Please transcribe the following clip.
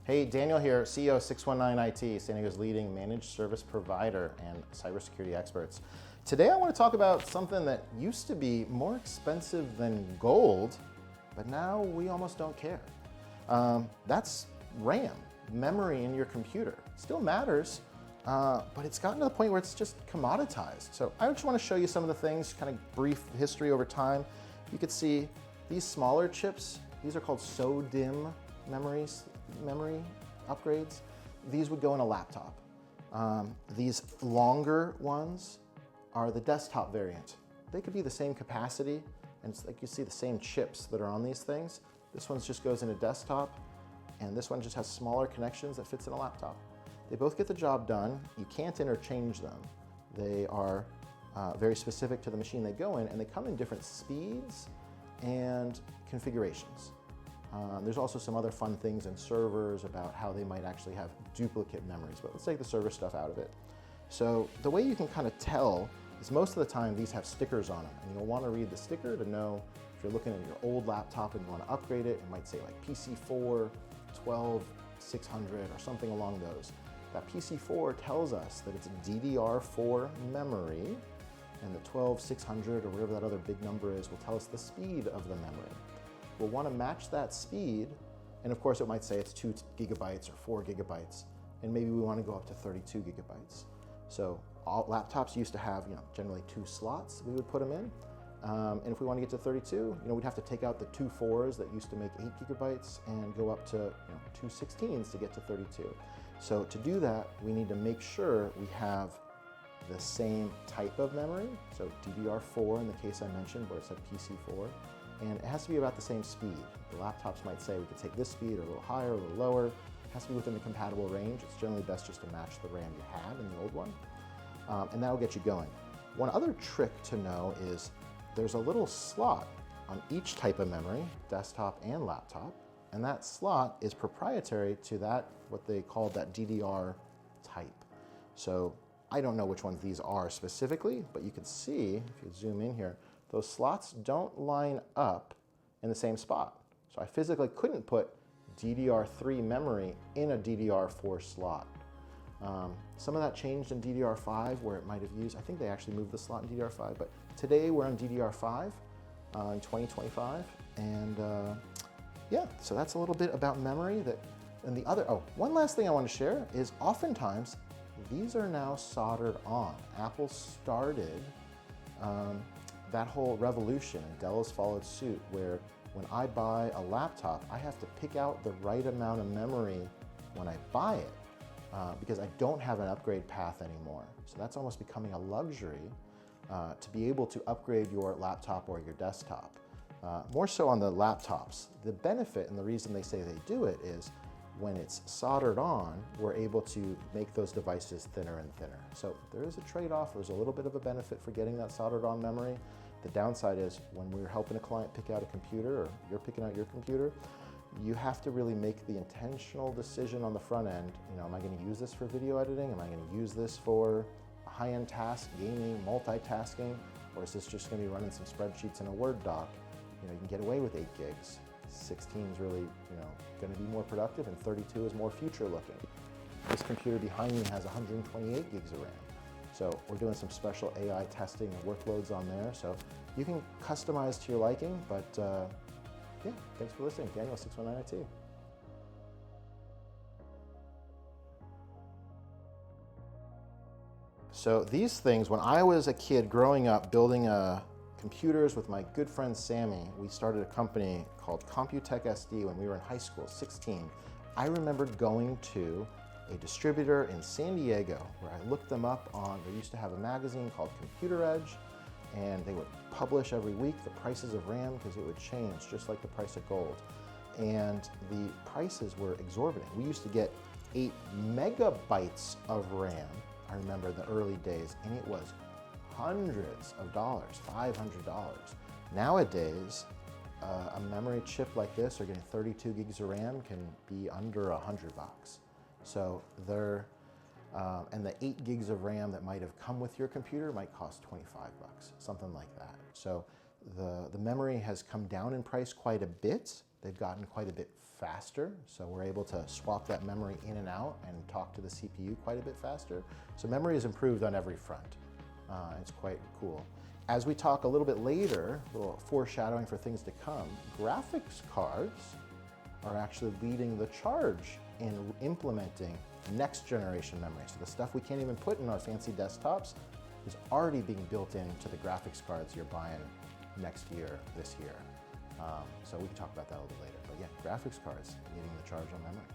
Hey, Daniel here, CEO of 619IT, San Diego's leading managed service provider and cybersecurity experts. Today I want to talk about something that used to be more expensive than gold, but now we almost don't care. That's RAM, memory in your computer. Still matters, but it's gotten to the point where it's just commoditized. So I just want to show you some of the things, kind of brief history over time. You could see these smaller chips, these are called SO-DIMM memory upgrades. These would go in a laptop. These longer ones are the desktop variant. They could be the same capacity, and it's like you see the same chips that are on these things. This one just goes in a desktop, and this one just has smaller connections that fits in a laptop. They both get the job done. You can't interchange them. They are very specific to the machine they go in, and they come in different speeds and configurations. There's also some other fun things in servers about how they might actually have duplicate memories, but let's take the server stuff out of it. So the way you can kind of tell is most of the time these have stickers on them, and you'll want to read the sticker to know if you're looking at your old laptop and you want to upgrade it. It might say like PC4 12600 or something along those. That PC4 tells us that it's DDR4 memory, and the 12600 or whatever that other big number is will tell us the speed of the memory. We'll want to match that speed, and of course it might say it's 2 gigabytes or 4 gigabytes, and maybe we want to go up to 32 gigabytes. So all laptops used to have, generally 2 slots we would put them in, and if we want to get to 32, we'd have to take out the 2 4s that used to make 8 gigabytes and go up to 2 16s to get to 32. So to do that, we need to make sure we have the same type of memory, so DDR4 in the case I mentioned where it said PC4, and it has to be about the same speed. The laptops might say we could take this speed or a little higher, a little lower. It has to be within the compatible range. It's generally best just to match the RAM you had in the old one, and that'll get you going. One other trick to know is there's a little slot on each type of memory, desktop and laptop, and that slot is proprietary to that, what they call that DDR type. So I don't know which ones these are specifically, but you can see, if you zoom in here, those slots don't line up in the same spot. So I physically couldn't put DDR3 memory in a DDR4 slot. Some of that changed in DDR5 where it might have used, I think they actually moved the slot in DDR5, but today we're on DDR5 in 2025. And yeah, so that's a little bit about memory. And the other, one last thing I want to share is oftentimes these are now soldered on. Apple started that whole revolution, and Dell has followed suit, where when I buy a laptop, I have to pick out the right amount of memory when I buy it, because I don't have an upgrade path anymore. So that's almost becoming a luxury to be able to upgrade your laptop or your desktop. More so on the laptops. The benefit and the reason they say they do it is when it's soldered on, we're able to make those devices thinner and thinner. So there is a trade-off. There's a little bit of a benefit for getting that soldered on memory. The downside is when we're helping a client pick out a computer, or you're picking out your computer, you have to really make the intentional decision on the front end. Am I going to use this for video editing? Am I going to use this for a high-end task, gaming, multitasking? Or is this just going to be running some spreadsheets in a Word doc? You can get away with 8 gigs. 16 is really, going to be more productive, and 32 is more future looking. This computer behind me has 128 gigs of RAM. So we're doing some special AI testing and workloads on there. So you can customize to your liking, but yeah, thanks for listening. Daniel, 619IT. So these things, when I was a kid growing up building computers with my good friend Sammy, we started a company called Computech SD when we were in high school, 16. I remember going to a distributor in San Diego where I looked them up on, they used to have a magazine called Computer Edge, and they would publish every week the prices of RAM because it would change just like the price of gold. And the prices were exorbitant. We used to get 8 megabytes of RAM, I remember the early days, and it was hundreds of dollars, $500. Nowadays, a memory chip like this, or getting 32 gigs of RAM, can be under $100. So they're, and the 8 gigs of RAM that might have come with your computer might cost $25, something like that. So the memory has come down in price quite a bit. They've gotten quite a bit faster, so we're able to swap that memory in and out and talk to the CPU quite a bit faster. So memory has improved on every front. It's quite cool. As we talk a little bit later, a little foreshadowing for things to come, graphics cards are actually leading the charge in implementing next generation memory. So the stuff we can't even put in our fancy desktops is already being built into the graphics cards you're buying next year, this year. So we can talk about that a little bit later. But yeah, graphics cards leading the charge on memory.